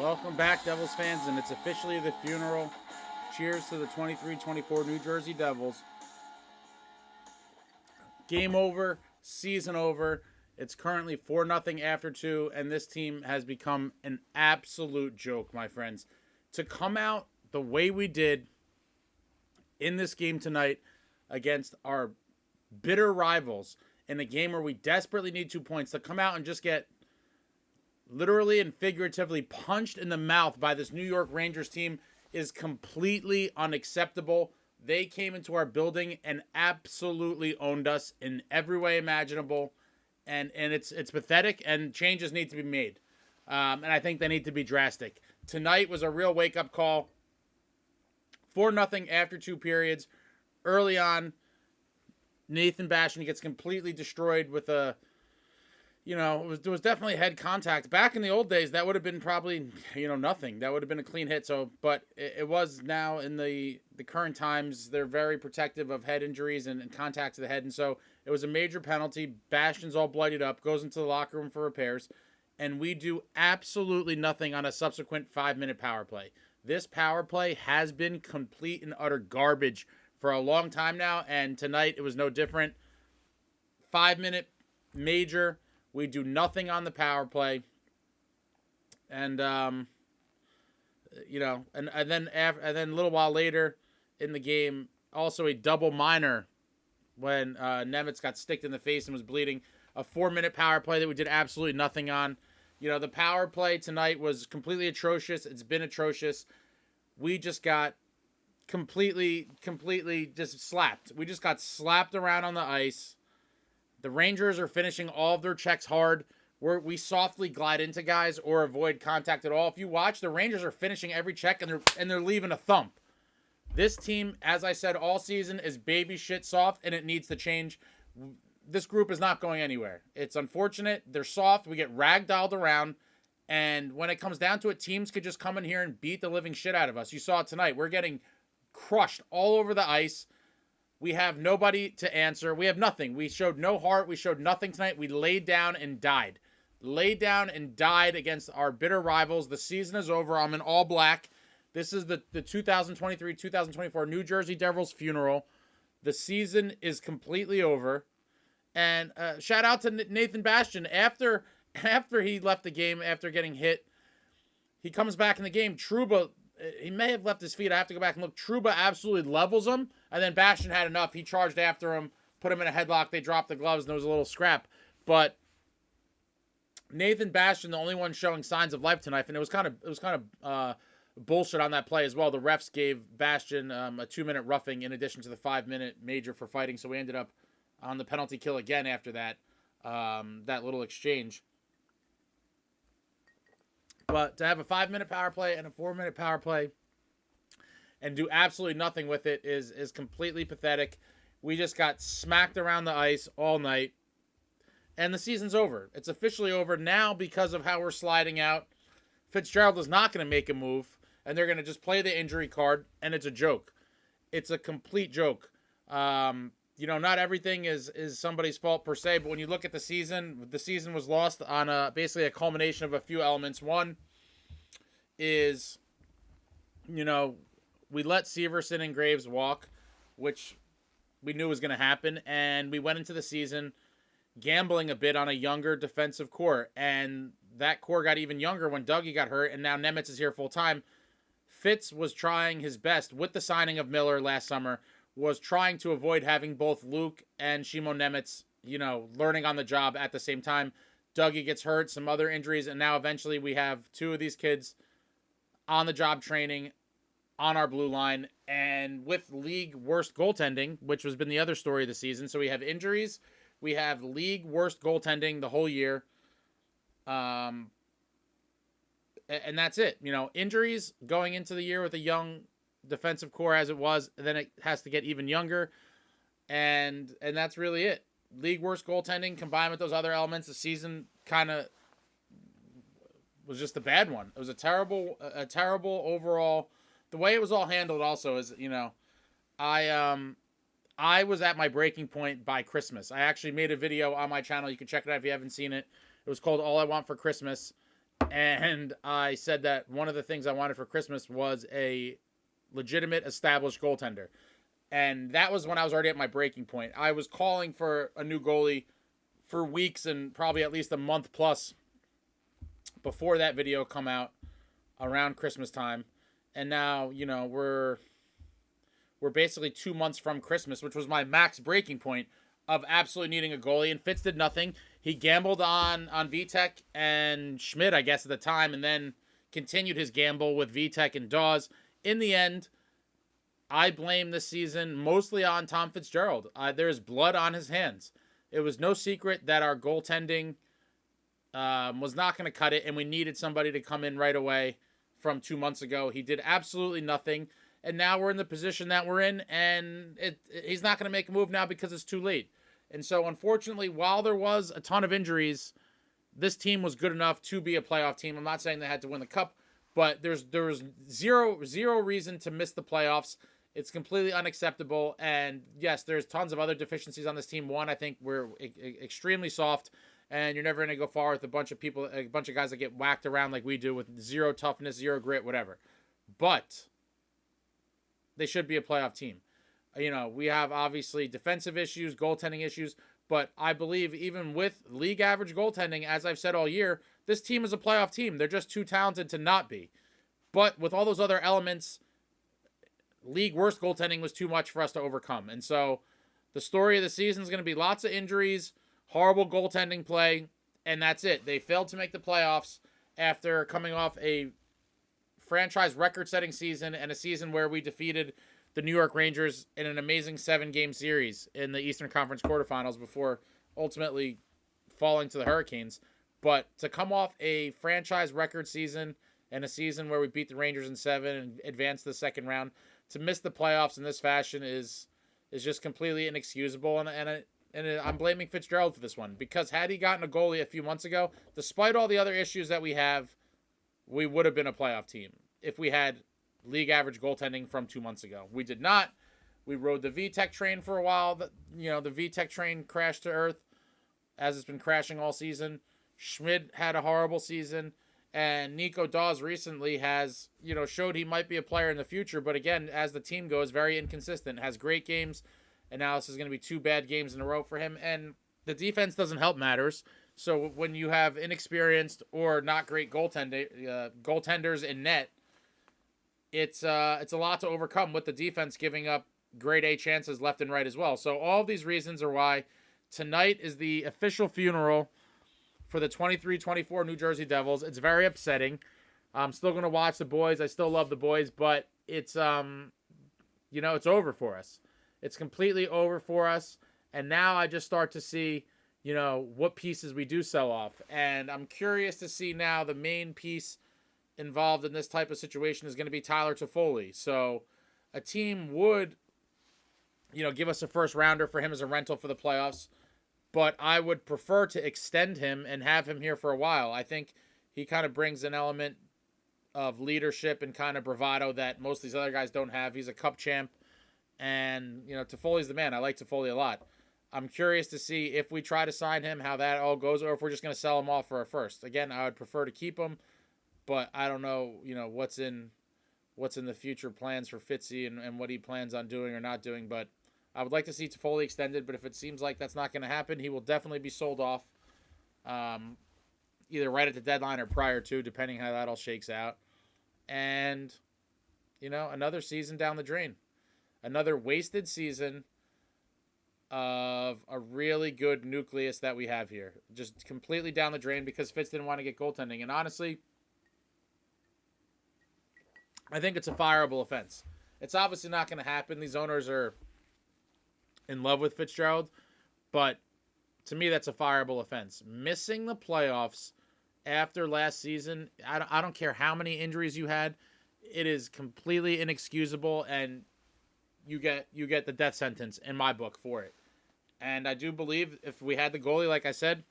Welcome back, Devils fans, and it's officially the funeral. Cheers to the 23-24 New Jersey Devils. Game over, season over. It's currently 4-0 after 2, and this team has become an absolute joke, my friends. To come out the way we did in this game tonight against our bitter rivals in a game where we desperately need 2 points, to come out and just get literally and figuratively punched in the mouth by this New York Rangers team is completely unacceptable. They came into our building and absolutely owned us in every way imaginable, and it's pathetic, and changes need to be made. And I think they need to be drastic. Tonight was a real wake-up call. 4-0 after 2 periods. Early on, Nathan Bastian gets completely destroyed with a, there was definitely head contact. Back in the old days, that would have been probably, nothing. That would have been a clean hit. So, but it was now in the current times, they're very protective of head injuries and contact to the head. And so it was a major penalty. Bastian's all bloodied up, goes into the locker room for repairs. And we do absolutely nothing on a subsequent 5-minute power play. This power play has been complete and utter garbage for a long time now. And tonight it was no different. 5-minute major. We do nothing on the power play, and and then a little while later in the game, also a double minor when Nemitz got sticked in the face and was bleeding. A 4-minute power play that we did absolutely nothing on. The power play tonight was completely atrocious. It's been atrocious. We just got completely just slapped. We just got slapped around on the ice. The Rangers are finishing all of their checks hard. We softly glide into guys or avoid contact at all. If you watch, the Rangers are finishing every check and they're leaving a thump. This team, as I said all season, is baby shit soft, and it needs to change. This group is not going anywhere. It's unfortunate. They're soft. We get ragdolled around. And when it comes down to it, teams could just come in here and beat the living shit out of us. You saw it tonight. We're getting crushed all over the ice. We have nobody to answer. We have nothing. We showed no heart. We showed nothing tonight. We laid down and died. Laid down and died against our bitter rivals. The season is over. I'm in all black. This is the 2023-2024 New Jersey Devils funeral. The season is completely over. And shout out to Nathan Bastian. After he left the game, after getting hit, he comes back in the game. Trouba, he may have left his feet. I have to go back and look. Trouba absolutely levels him. And then Bastian had enough. He charged after him, put him in a headlock. They dropped the gloves, and there was a little scrap. But Nathan Bastian, the only one showing signs of life tonight, and it was kind of bullshit on that play as well. The refs gave Bastian a 2-minute roughing in addition to the 5-minute major for fighting. So we ended up on the penalty kill again after that little exchange. But to have a 5-minute power play and a 4-minute power play and do absolutely nothing with it is completely pathetic. We just got smacked around the ice all night. And the season's over. It's officially over now because of how we're sliding out. Fitzgerald is not going to make a move, and they're going to just play the injury card, and it's a joke. It's a complete joke. Not everything is somebody's fault per se, but when you look at the season was lost on basically a culmination of a few elements. One is, we let Severson and Graves walk, which we knew was going to happen, and we went into the season gambling a bit on a younger defensive core, and that core got even younger when Dougie got hurt, and now Nemitz is here full time. Fitz was trying his best with the signing of Miller last summer, was trying to avoid having both Luke and Shimon Nemitz, learning on the job at the same time. Dougie gets hurt, some other injuries, and now eventually we have 2 of these kids on the job training on our blue line, and with league worst goaltending, which has been the other story of the season. So we have injuries, we have league worst goaltending the whole year, and that's it. Injuries going into the year with a young defensive core as it was, then it has to get even younger, and that's really it. League worst goaltending combined with those other elements, the season kind of was just a bad one. It was a terrible overall. The way it was all handled also is, I was at my breaking point by Christmas. I actually made a video on my channel. You can check it out if you haven't seen it. It was called All I Want for Christmas. And I said that one of the things I wanted for Christmas was a legitimate established goaltender. And that was when I was already at my breaking point. I was calling for a new goalie for weeks and probably at least a month plus before that video come out around Christmas time. And now, we're basically 2 months from Christmas, which was my max breaking point of absolutely needing a goalie. And Fitz did nothing. He gambled on Vitek and Schmidt, I guess, at the time, and then continued his gamble with Vitek and Dawes. In the end, I blame this season mostly on Tom Fitzgerald. There's blood on his hands. It was no secret that our goaltending was not going to cut it, and we needed somebody to come in right away from 2 months ago. He did absolutely nothing, and now we're in the position that we're in, and he's not going to make a move now because it's too late. And so, unfortunately, while there was a ton of injuries, this team was good enough to be a playoff team. I'm not saying they had to win the cup, but there was zero reason to miss the playoffs. It's completely unacceptable. And yes, there's tons of other deficiencies on this team. One, I think we're extremely soft, and you're never going to go far with a bunch of guys that get whacked around like we do with zero toughness, zero grit, whatever. But they should be a playoff team. We have obviously defensive issues, goaltending issues, but I believe even with league average goaltending, as I've said all year, this team is a playoff team. They're just too talented to not be. But with all those other elements, league worst goaltending was too much for us to overcome. And so the story of the season is going to be lots of injuries, horrible goaltending play, and that's it. They failed to make the playoffs after coming off a franchise record-setting season and a season where we defeated the New York Rangers in an amazing 7-game series in the Eastern Conference quarterfinals before ultimately falling to the Hurricanes. But to come off a franchise record season and a season where we beat the Rangers in 7 and advance to the second round, to miss the playoffs in this fashion is just completely inexcusable. And I'm blaming Fitzgerald for this one, because had he gotten a goalie a few months ago, despite all the other issues that we have, we would have been a playoff team if we had league average goaltending from 2 months ago. We did not. We rode the VTech train for a while. The VTech train crashed to earth, as it's been crashing all season. Schmidt had a horrible season, and Nico Dawes recently has, showed he might be a player in the future, but again, as the team goes, very inconsistent. Has great games, and now this is going to be 2 bad games in a row for him, and the defense doesn't help matters. So when you have inexperienced or not great goaltenders in net, it's a lot to overcome with the defense giving up grade A chances left and right as well. So all of these reasons are why tonight is the official funeral for the 23-24 New Jersey Devils. It's very upsetting. I'm still going to watch the boys. I still love the boys, but it's it's over for us. It's completely over for us. And now I just start to see, what pieces we do sell off. And I'm curious to see now the main piece involved in this type of situation is going to be Tyler Toffoli. So a team would, give us a first rounder for him as a rental for the playoffs, but I would prefer to extend him and have him here for a while. I think he kind of brings an element of leadership and kind of bravado that most of these other guys don't have. He's a cup champ, and, Toffoli's the man. I like Toffoli a lot. I'm curious to see if we try to sign him, how that all goes, or if we're just going to sell him off for a first. Again, I would prefer to keep him, but I don't know, what's in the future plans for Fitzy and what he plans on doing or not doing. But I would like to see Toffoli extended, but if it seems like that's not going to happen, he will definitely be sold off, either right at the deadline or prior to, depending how that all shakes out. And, another season down the drain. Another wasted season of a really good nucleus that we have here. Just completely down the drain because Fitz didn't want to get goaltending. And honestly, I think it's a fireable offense. It's obviously not going to happen. These owners are in love with Fitzgerald, but to me, that's a fireable offense. Missing the playoffs after last season, I don't care how many injuries you had, it is completely inexcusable, and you get the death sentence in my book for it. And I do believe if we had the goalie, like I said,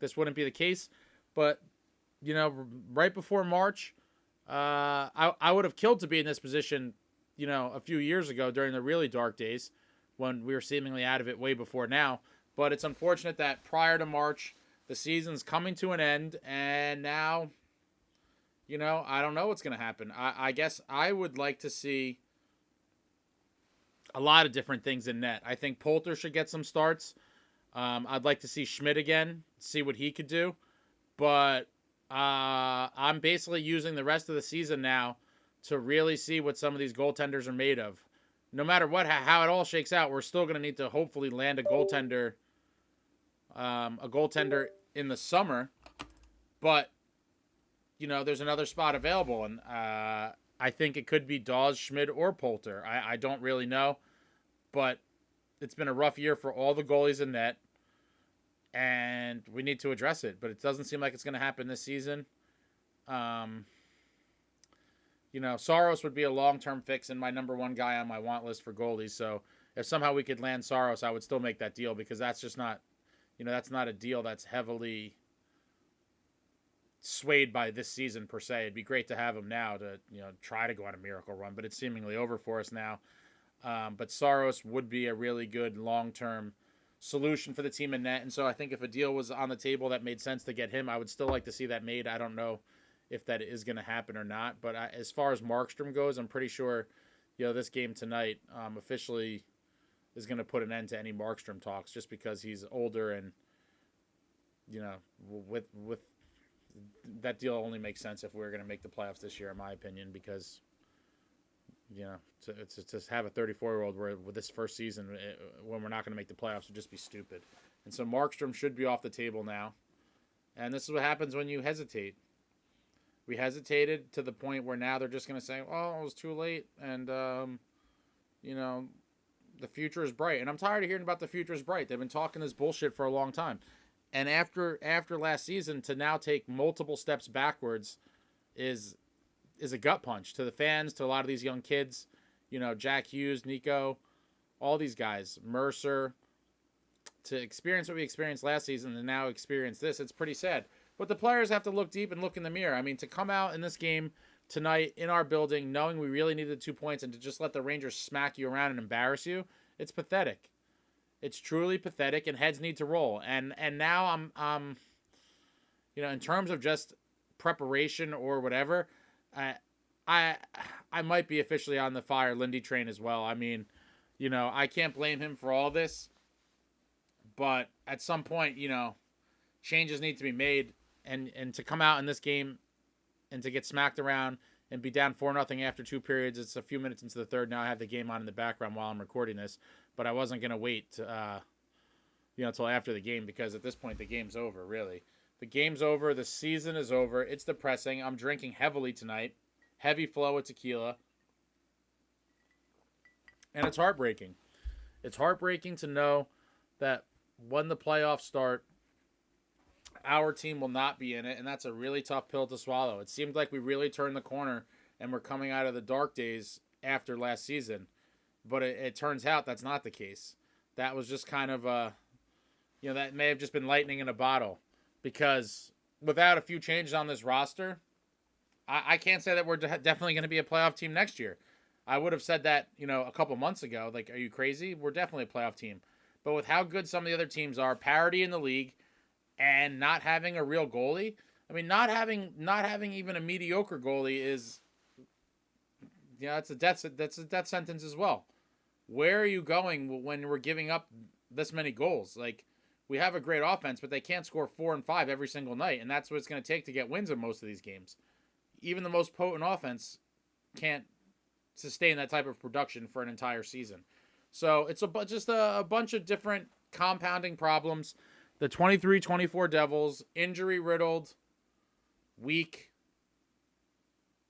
this wouldn't be the case. But, right before March, I would have killed to be in this position, a few years ago during the really dark days when we were seemingly out of it way before now. But it's unfortunate that prior to March, the season's coming to an end, and now I don't know what's going to happen. I guess I would like to see a lot of different things in net. I think Poulter should get some starts. I'd like to see Schmidt again, see what he could do. But I'm basically using the rest of the season now to really see what some of these goaltenders are made of. No matter how it all shakes out, we're still going to need to hopefully land a goaltender in the summer. But there's another spot available, and I think it could be Dawes, Schmidt, or Poulter. I don't really know, but it's been a rough year for all the goalies in net, and we need to address it. But it doesn't seem like it's going to happen this season. Saros would be a long-term fix and my number one guy on my want list for goalies. So if somehow we could land Saros, I would still make that deal because that's just not, that's not a deal that's heavily swayed by this season per se. It'd be great to have him now to, try to go on a miracle run, but it's seemingly over for us now. But Saros would be a really good long-term solution for the team in net. And so I think if a deal was on the table that made sense to get him, I would still like to see that made. I don't know if that is going to happen or not. But as far as Markstrom goes, I'm pretty sure, this game tonight officially is going to put an end to any Markstrom talks just because he's older and, with that deal only makes sense if we're going to make the playoffs this year, in my opinion, because, to have a 34-year-old with this first season when we're not going to make the playoffs would just be stupid. And so Markstrom should be off the table now. And this is what happens when you hesitate. We hesitated to the point where now they're just going to say, oh, it was too late. And, the future is bright. And I'm tired of hearing about the future is bright. They've been talking this bullshit for a long time. And after last season, to now take multiple steps backwards is a gut punch to the fans, to a lot of these young kids. Jackhughes, Nico, all these guys, Mercer. To experience what we experienced last season and now experience this, it's pretty sad. But the players have to look deep and look in the mirror. I mean, to come out in this game tonight in our building, knowing we really needed 2 points, and to just let the Rangers smack you around and embarrass you, it's pathetic. It's truly pathetic, and heads need to roll. And now I'm in terms of just preparation or whatever, I might be officially on the fire Lindy train as well. I mean, I can't blame him for all this, but at some point, changes need to be made. And to come out in this game and to get smacked around and be down 4-0 after 2 periods, it's a few minutes into the third. Now I have the game on in the background while I'm recording this, but I wasn't going to wait, until after the game because at this point the game's over, really. The game's over. The season is over. It's depressing. I'm drinking heavily tonight. Heavy flow of tequila. And it's heartbreaking. It's heartbreaking to know that when the playoffs start, our team will not be in it, and that's a really tough pill to swallow. It seemed like we really turned the corner and we're coming out of the dark days after last season, but it turns out that's not the case. That was just kind of that may have just been lightning in a bottle, because without a few changes on this roster, I can't say that we're definitely going to be a playoff team next year. I would have said that, a couple months ago. Like, are you crazy? We're definitely a playoff team. But with how good some of the other teams are, parity in the league, and not having a real goalie, I mean, not having even a mediocre goalie is, that's a death sentence as well. Where are you going when we're giving up this many goals? Like, we have a great offense, but they can't score 4 and 5 every single night, and that's what it's going to take to get wins in most of these games. Even the most potent offense can't sustain that type of production for an entire season. So it's just a bunch of different compounding problems. The 23-24 Devils, injury-riddled, weak,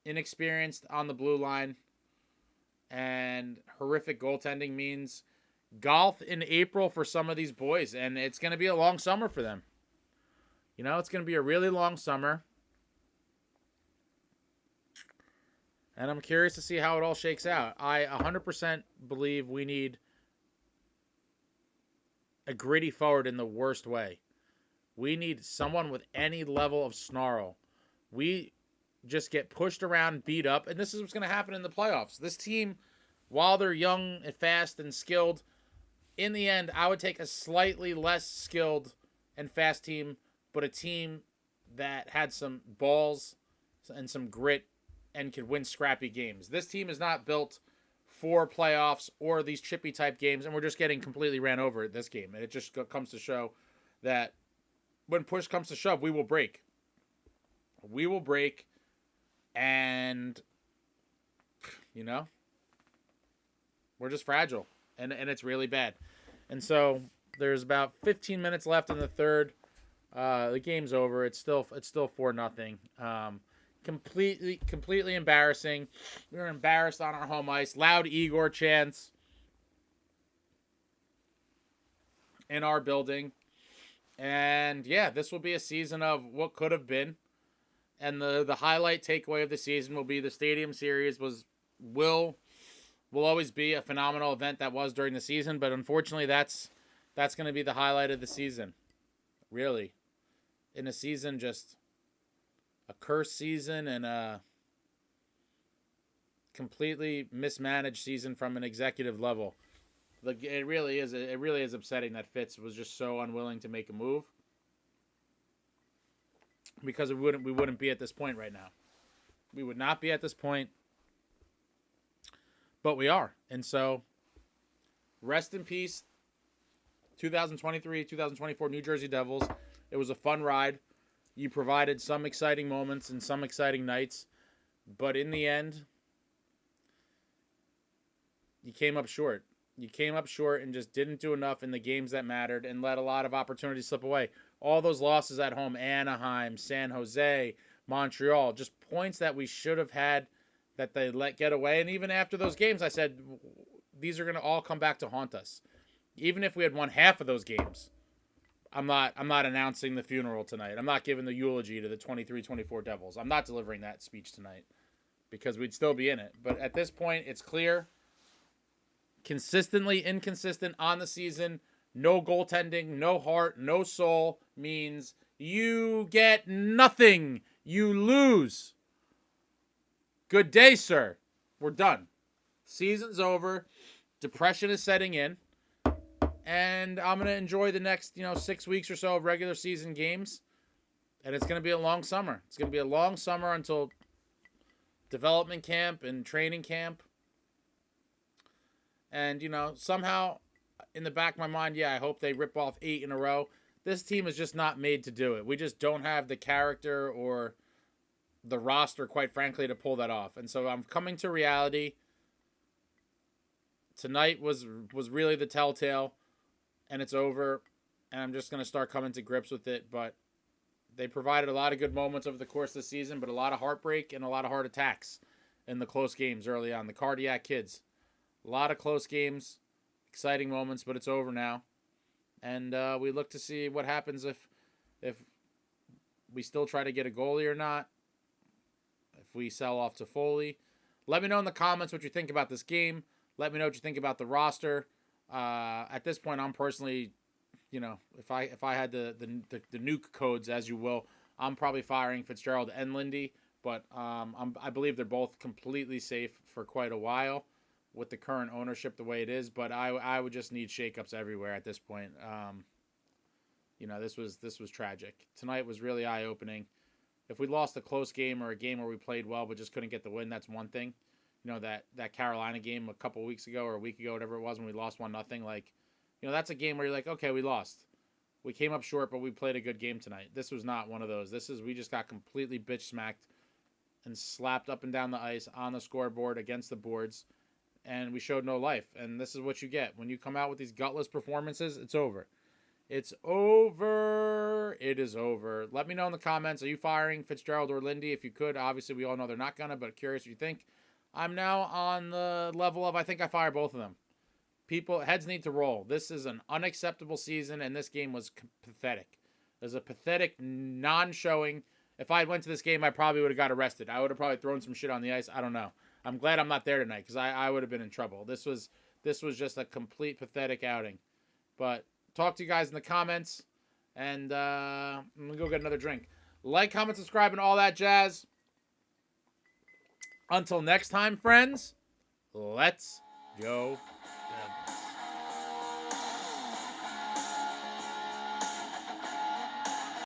inexperienced on the blue line, and horrific goaltending means golf in April for some of these boys, and it's going to be a long summer for them. It's going to be a really long summer, and I'm curious to see how it all shakes out. I 100% believe we need a gritty forward in the worst way. We need someone with any level of snarl. We just get pushed around, beat up, and this is what's going to happen in the playoffs. This team, while they're young and fast and skilled, in the end, I would take a slightly less skilled and fast team, but a team that had some balls, and some grit and can win scrappy games. This team is not built for playoffs or these chippy type games, and we're just getting completely ran over this game. And it just comes to show that when push comes to shove, we will break. We will break, and, you know, we're just fragile, and it's really bad. And so there's about 15 minutes left in the third. The game's over. It's still 4-0. Completely embarrassing. We were embarrassed on our home ice. Loud Igor chants in our building. And yeah, this will be a season of what could have been. And the highlight takeaway of the season will be the Stadium Series will always be a phenomenal event that was during the season, but unfortunately that's going to be the highlight of the season. Really. In a season, just a cursed season and a completely mismanaged season from an executive level. It really is upsetting that Fitz was just so unwilling to make a move, because we wouldn't be at this point right now. We would not be at this point, but we are. And so, rest in peace, 2023-2024 New Jersey Devils. It was a fun ride. You provided some exciting moments and some exciting nights, but in the end, you came up short. You came up short and just didn't do enough in the games that mattered and let a lot of opportunities slip away. All those losses at home, Anaheim, San Jose, Montreal, just points that we should have had that they let get away. And even after those games, I said, these are going to all come back to haunt us. Even if we had won half of those games, I'm not announcing the funeral tonight. I'm not giving the eulogy to the 23-24 Devils. I'm not delivering that speech tonight because we'd still be in it. But at this point, it's clear. Consistently inconsistent on the season, no goaltending, no heart, no soul means you get nothing. You lose. Good day, sir. We're done. Season's over. Depression is setting in. And I'm going to enjoy the next, 6 weeks or so of regular season games. And it's going to be a long summer. It's going to be a long summer until development camp and training camp. And, somehow in the back of my mind, I hope they rip off 8 in a row. This team is just not made to do it. We just don't have the character or the roster, quite frankly, to pull that off. And so I'm coming to reality. Tonight was really the telltale. And it's over, and I'm just going to start coming to grips with it. But they provided a lot of good moments over the course of the season, but a lot of heartbreak and a lot of heart attacks in the close games early on. The cardiac kids. A lot of close games, exciting moments, but it's over now. And we look to see what happens if we still try to get a goalie or not, if we sell off to Foley. Let me know in the comments what you think about this game. Let me know what you think about the roster. At this point, I'm personally, if I had the nuke codes, as you will, I'm probably firing Fitzgerald and Lindy. But I believe they're both completely safe for quite a while with the current ownership the way it is. But I would just need shakeups everywhere at this point. This was tragic. Tonight was really eye-opening. If we lost a close game or a game where we played well but just couldn't get the win, that's one thing. That Carolina game a couple weeks ago or a week ago, whatever it was, when we lost 1-0, that's a game where you're like, okay, we lost. We came up short, but we played a good game tonight. This was not one of those. We just got completely bitch smacked and slapped up and down the ice on the scoreboard against the boards, and we showed no life. And this is what you get. When you come out with these gutless performances, it's over. It's over. It is over. Let me know in the comments. Are you firing Fitzgerald or Lindy? If you could, obviously we all know they're not gonna, but curious what you think. I'm now on the level of I think I fire both of them. Heads need to roll. This is an unacceptable season, and this game was pathetic. It was a pathetic non-showing. If I went to this game, I probably would have got arrested. I would have probably thrown some shit on the ice. I don't know. I'm glad I'm not there tonight because I would have been in trouble. This was just a complete pathetic outing. But talk to you guys in the comments, and I'm going to go get another drink. Like, comment, subscribe, and all that jazz. Until next time, friends, let's go